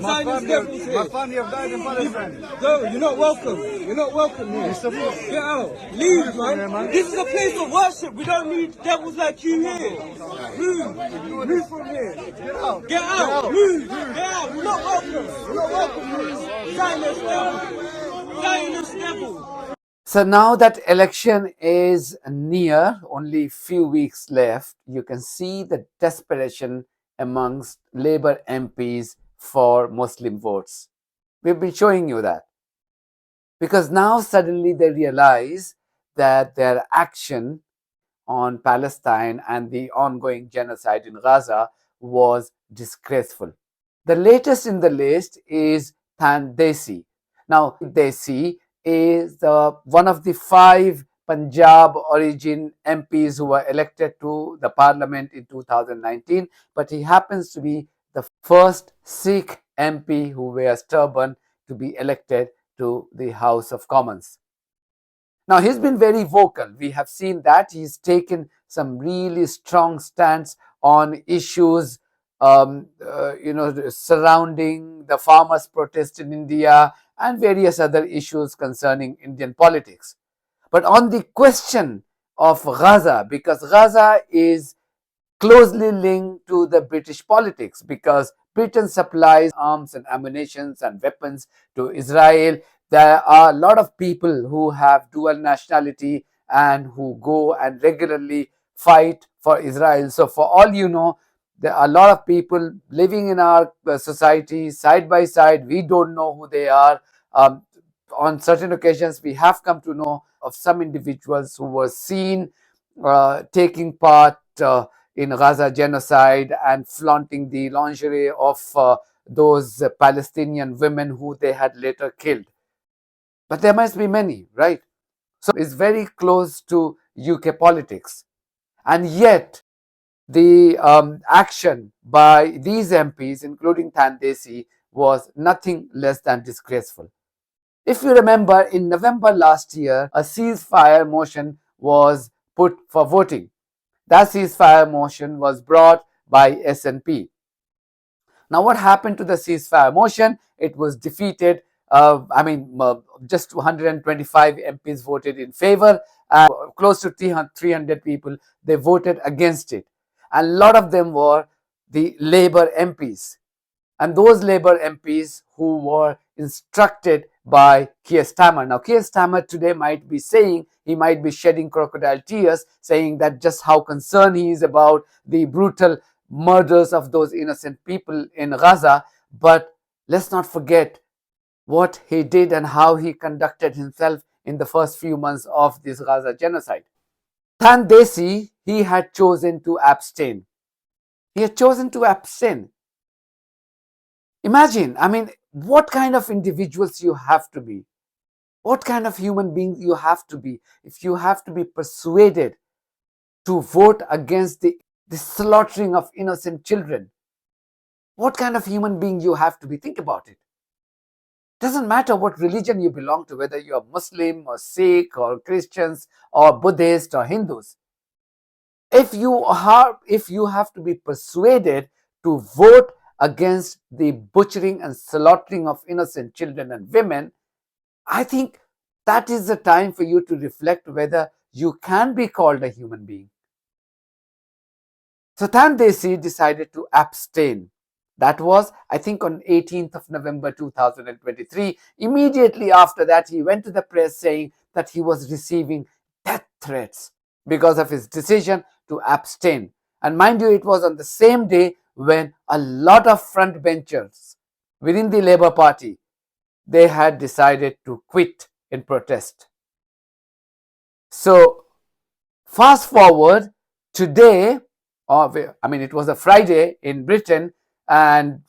Zionist devils here. My family have died in Palestine. No, you're not welcome. You're not welcome here. Get out. Leave, man. This is a place of worship. We don't need devils like you here. Move. Move from here. Get out. Get out. Move. Get out. You're not welcome. You're not welcome here. Zionist devil. Zionist devil. So now that election is near, only few weeks left, you can see the desperation amongst Labour MPs for Muslim votes. We've been showing you that. Because now suddenly they realize that their action on Palestine and the ongoing genocide in Gaza was disgraceful. The latest in the list is Dhesi. Now, Dhesi is one of the 5 Punjab origin MPs who were elected to the parliament in 2019, but he happens to be the first Sikh MP who wears turban to be elected to the House of Commons. Now, he's been very vocal. We have seen that he's taken some really strong stance on issues surrounding the farmers' protest in India and various other issues concerning Indian politics. But on the question of Gaza, because Gaza is closely linked to the British politics, because Britain supplies arms and ammunition and weapons to Israel, there are a lot of people who have dual nationality and who go and regularly fight for Israel. So for all you know, there are a lot of people living in our society side by side. We don't know who they are. On certain occasions, we have come to know of some individuals who were seen taking part in Gaza genocide and flaunting the lingerie of those Palestinian women who they had later killed. But there must be many, right? So it's very close to UK politics. And yet, the action by these MPs, including Dhesi, was nothing less than disgraceful. If you remember, in November last year, a ceasefire motion was put for voting. That ceasefire motion was brought by SNP. Now, what happened to the ceasefire motion? It was defeated. Just 125 MPs voted in favor. Close to 300 people, they voted against it. A lot of them were the Labour MPs. And those Labour MPs who were instructed by Keir Starmer. Now, Keir Starmer today might be saying, he might be shedding crocodile tears, saying that just how concerned he is about the brutal murders of those innocent people in Gaza. But let's not forget what he did and how he conducted himself in the first few months of this Gaza genocide. Dhesi, he had chosen to abstain. He had chosen to abstain. Imagine, what kind of individuals you have to be, what kind of human being you have to be if you have to be persuaded to vote against the slaughtering of innocent children. What kind of human being you have to be? Think about it. Doesn't matter what religion you belong to, whether you are Muslim or Sikh or Christians or Buddhist or Hindus. If you have to be persuaded to vote against the butchering and slaughtering of innocent children and women, I think that is the time for you to reflect whether you can be called a human being. So Dhesi decided to abstain. That was, I think, on 18th of November 2023. Immediately after that, he went to the press saying that he was receiving death threats because of his decision to abstain. And mind you, it was on the same day when a lot of frontbenchers within the Labour Party, they had decided to quit in protest. So fast forward today, it was a Friday in Britain, and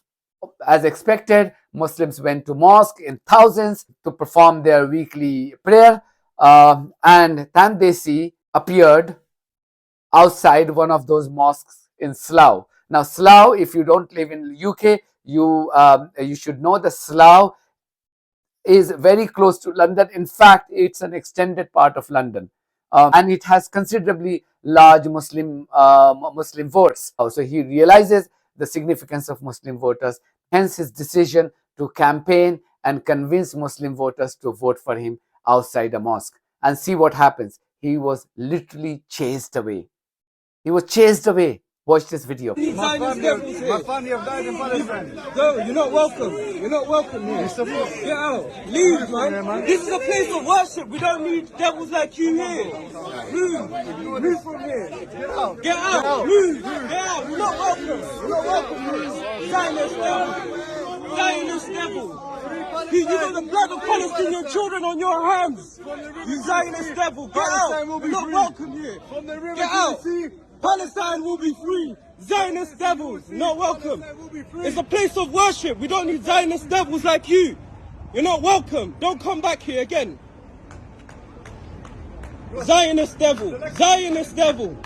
as expected, Muslims went to mosque in thousands to perform their weekly prayer, and Dhesi appeared outside one of those mosques in Slough. Now, Slough, if you don't live in the UK, you should know that Slough is very close to London. In fact, it's an extended part of London, and it has considerably large Muslim votes. So he realizes the significance of Muslim voters. hence his decision to campaign and convince Muslim voters to vote for him outside a mosque. And see what happens. He was literally chased away. He was chased away. Watch this video. My family have died in Palestine. No, you're not welcome. You're not welcome here. Get out. Leave, man. This is a place of worship. We don't need devils like you here. Move. Move from here. Get out. Get out. Move. Get out. You're not welcome. You're not welcome here. Zionist devil. Zionist devil. You got the blood of Palestinian children on your hands. You Zionist devil. Get out. You're not welcome here. Get out. Palestine will be free. Zionist devils, not welcome. It's a place of worship. We don't need Zionist devils like you. You're not welcome. Don't come back here again. Zionist devil, Zionist devil,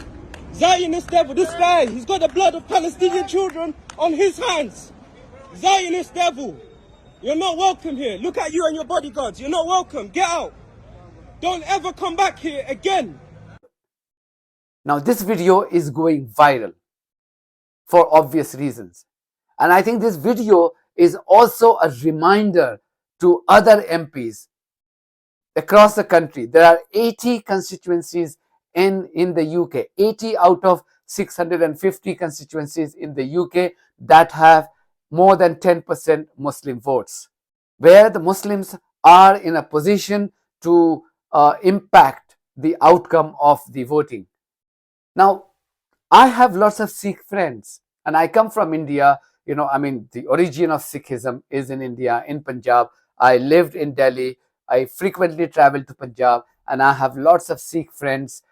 Zionist devil. This guy, he's got the blood of Palestinian children on his hands. Zionist devil. You're not welcome here. Look at you and your bodyguards. You're not welcome. Get out. Don't ever come back here again. Now, this video is going viral for obvious reasons. And I think this video is also a reminder to other MPs across the country. There are 80 constituencies in the UK, 80 out of 650 constituencies in the UK that have more than 10% Muslim votes, where the Muslims are in a position to impact the outcome of the voting. Now, I have lots of Sikh friends and I come from India. You know, I mean, the origin of Sikhism is in India, in Punjab. I lived in Delhi. I frequently travel to Punjab and I have lots of Sikh friends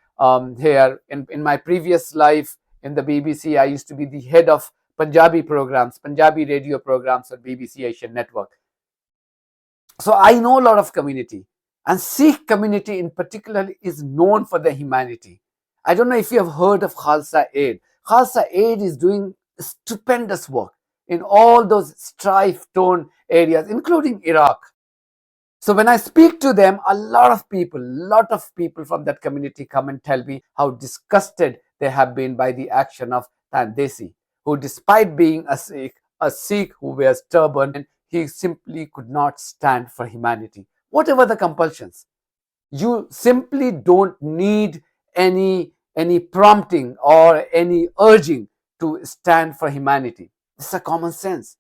here. In my previous life in the BBC, I used to be the head of Punjabi programs, Punjabi radio programs on BBC Asian Network. So I know a lot of community, and Sikh community in particular is known for their humanity. I don't know if you have heard of Khalsa Aid. Khalsa Aid is doing stupendous work in all those strife-torn areas, including Iraq. So when I speak to them, a lot of people from that community come and tell me how disgusted they have been by the action of Dhesi, who despite being a Sikh who wears turban, he simply could not stand for humanity. Whatever the compulsions, you simply don't need any prompting or any urging to stand for humanity. This is a common sense.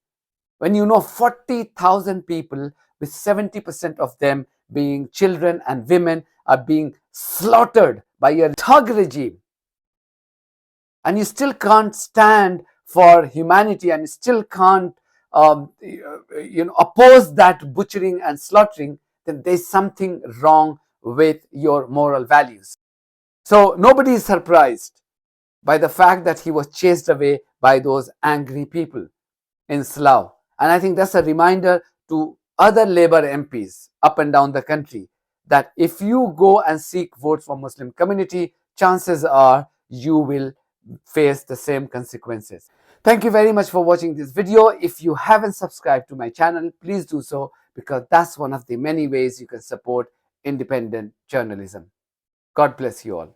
When you know 40,000 people, with 70% of them being children and women, are being slaughtered by a thug regime, and you still can't stand for humanity and you still can't oppose that butchering and slaughtering, then there's something wrong with your moral values. So nobody is surprised by the fact that he was chased away by those angry people in Slough. And I think that's a reminder to other Labour MPs up and down the country that if you go and seek votes for Muslim community, chances are you will face the same consequences. Thank you very much for watching this video. If you haven't subscribed to my channel, please do so, because that's one of the many ways you can support independent journalism. God bless you all.